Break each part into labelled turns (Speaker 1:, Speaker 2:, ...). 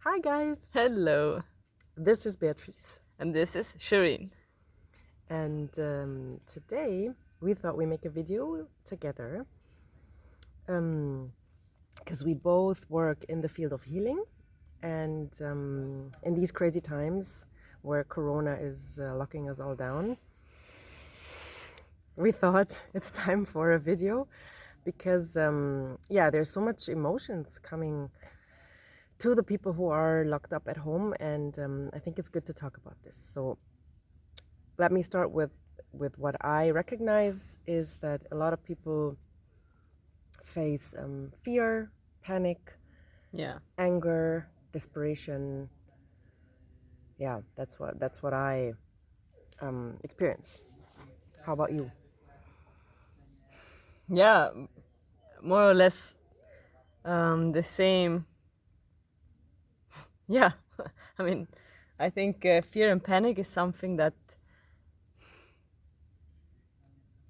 Speaker 1: Hi guys,
Speaker 2: Hello,
Speaker 1: this is Beatrice,
Speaker 2: and this is Shireen.
Speaker 1: and today we thought we'd make a video together because we both work in the field of healing, and in these crazy times where Corona is locking us all down, we thought it's time for a video because there's so much emotions coming to the people who are locked up at home, and I think it's good to talk about this. So let me start with what I recognize is that a lot of people face fear, panic, anger, desperation. Yeah, that's what I experience. How about you?
Speaker 2: Yeah, more or less the same. Yeah, I mean, I think fear and panic is something that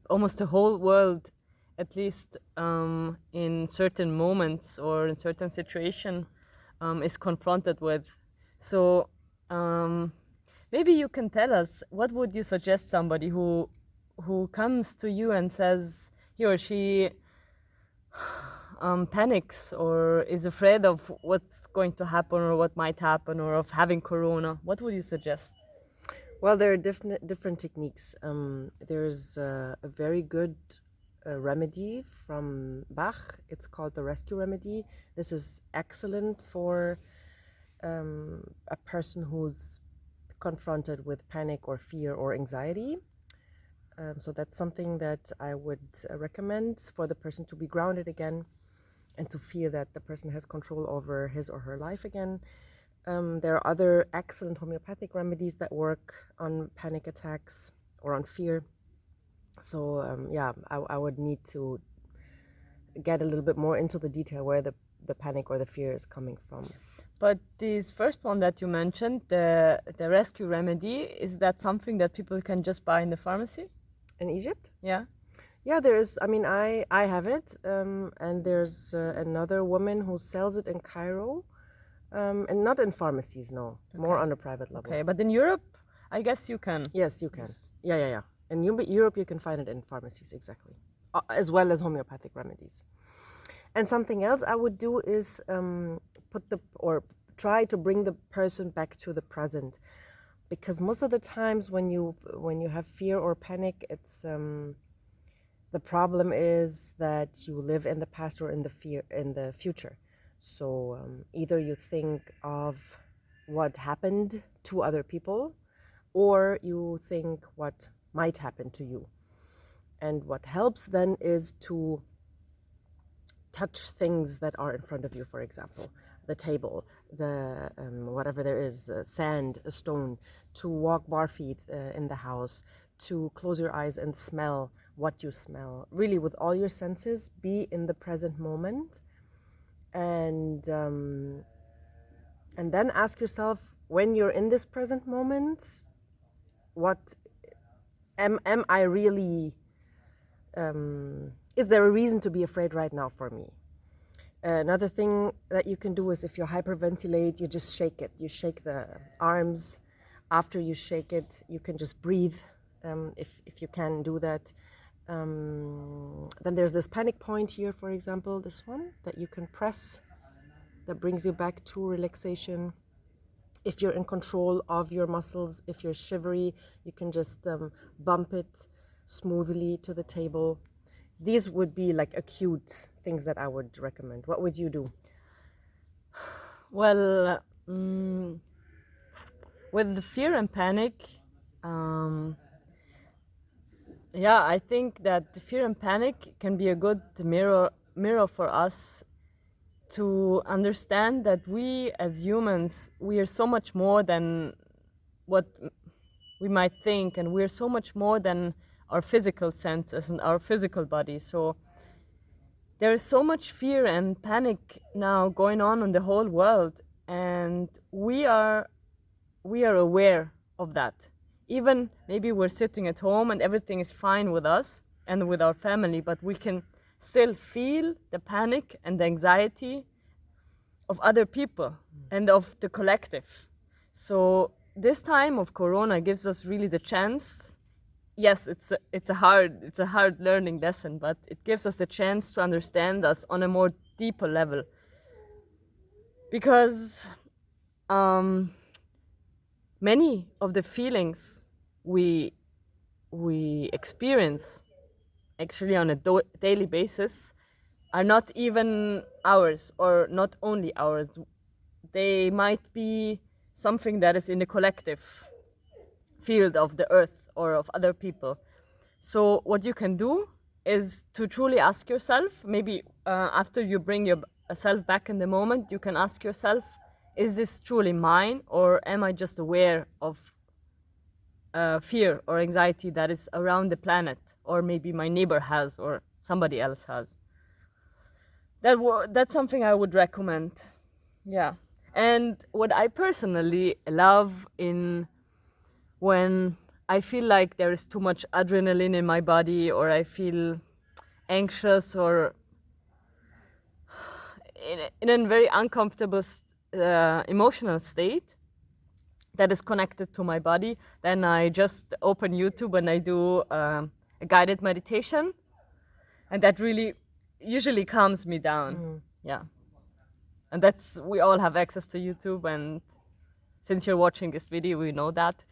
Speaker 2: almost the whole world, at least in certain moments or in certain situation, is confronted with. So maybe you can tell us, what would you suggest somebody who comes to you and says he or she panics or is afraid of what's going to happen or what might happen or of having corona? What would you suggest?
Speaker 1: Well, there are different techniques. There's a very good remedy from Bach. It's called the rescue remedy. This is excellent for a person who's confronted with panic or fear or anxiety. So that's something that I would recommend for the person to be grounded again and to feel that the person has control over his or her life again. There are other excellent homeopathic remedies that work on panic attacks or on fear. So I would need to get a little bit more into the detail where the panic or the fear is coming from.
Speaker 2: But this first one that you mentioned, the rescue remedy, is that something that people can just buy in the pharmacy?
Speaker 1: In Egypt?
Speaker 2: Yeah.
Speaker 1: Yeah, there's, I mean, I have it, and there's another woman who sells it in Cairo, and not in pharmacies, no, more on a private level.
Speaker 2: Okay, but in Europe, I guess you can.
Speaker 1: Yes, you can. Yeah. In Europe, you can find it in pharmacies, exactly, as well as homeopathic remedies. And something else I would do is try to bring the person back to the present, because most of the times when you have fear or panic, it's the problem is that you live in the past or in the future. So either you think of what happened to other people, or you think what might happen to you. And what helps then is to touch things that are in front of you, for example, the table, the whatever there is, sand, a stone, to walk barefeet in the house, to close your eyes and smell what you smell. Really, with all your senses, be in the present moment, and then ask yourself, when you're in this present moment, what am I really? Is there a reason to be afraid right now for me? Another thing that you can do is, if you hyperventilate, you just shake it. You shake the arms. After you shake it, you can just breathe, if you can do that. Then there's this panic point here, for example, this one that you can press, that brings you back to relaxation. If you're in control of your muscles, if you're shivery, you can just bump it smoothly to the table. These would be like acute things that I would recommend. What would you do?
Speaker 2: Well, with the fear and panic, I think that the fear and panic can be a good mirror for us to understand that we as humans, we are so much more than what we might think, and we're so much more than our physical senses and our physical body. So there is so much fear and panic now going on in the whole world, and we are aware of that. Even maybe we're sitting at home and everything is fine with us and with our family, but we can still feel the panic and the anxiety of other people and of the collective. So this time of Corona gives us really the chance. Yes, it's a hard learning lesson, but it gives us the chance to understand us on a more deeper level. Because many of the feelings we experience actually on a daily basis are not even ours, or not only ours. They might be something that is in the collective field of the earth or of other people. So what you can do is to truly ask yourself, maybe after you bring yourself back in the moment, you can ask yourself, is this truly mine, or am I just aware of fear or anxiety that is around the planet, or maybe my neighbor has, or somebody else has? That's something I would recommend. Yeah. And what I personally love in when I feel like there is too much adrenaline in my body, or I feel anxious, or in a very uncomfortable emotional state that is connected to my body, then I just open YouTube and I do a guided meditation, and that really usually calms me down. Yeah. And we all have access to YouTube, and since you're watching this video, we know that.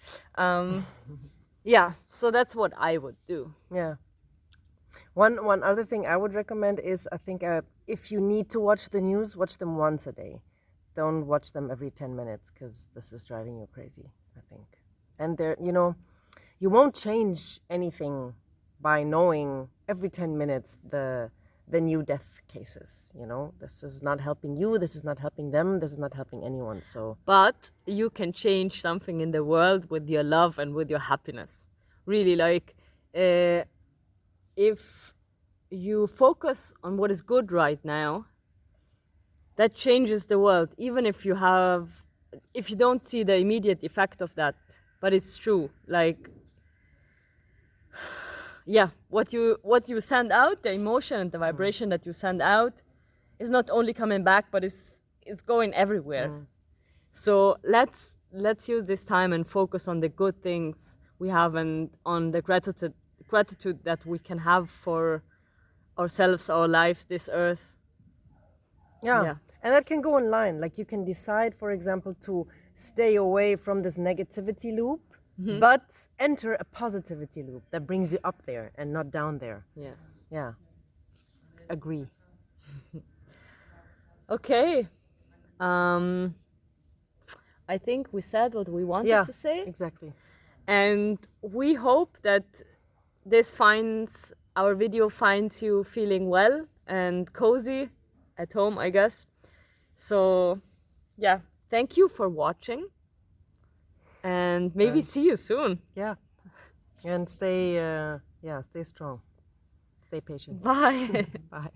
Speaker 2: Yeah, so that's what I would do.
Speaker 1: Yeah. One other thing I would recommend is, I think, if you need to watch the news, watch them once a day. Don't watch them every 10 minutes, because this is driving you crazy, I think. And you won't change anything by knowing every 10 minutes the new death cases. This is not helping you, this is not helping them, this is not helping anyone. So
Speaker 2: but you can change something in the world with your love and with your happiness. Really, like if you focus on what is good right now, that changes the world, even if you don't see the immediate effect of that. But it's true. Like, yeah, what you send out, the emotion and the vibration that you send out, is not only coming back, but it's going everywhere. So let's use this time and focus on the good things we have, and on the gratitude that we can have for ourselves, our life, this earth.
Speaker 1: Yeah. And that can go online. Like, you can decide, for example, to stay away from this negativity loop, but enter a positivity loop that brings you up there and not down there.
Speaker 2: Yes.
Speaker 1: Yeah. Agree.
Speaker 2: Okay. I think we said what we wanted to say.
Speaker 1: Exactly.
Speaker 2: And we hope that our video finds you feeling well and cozy at home, I guess. So, yeah, thank you for watching, and maybe see you soon.
Speaker 1: Yeah. And stay strong. Stay patient.
Speaker 2: Bye.
Speaker 1: Bye.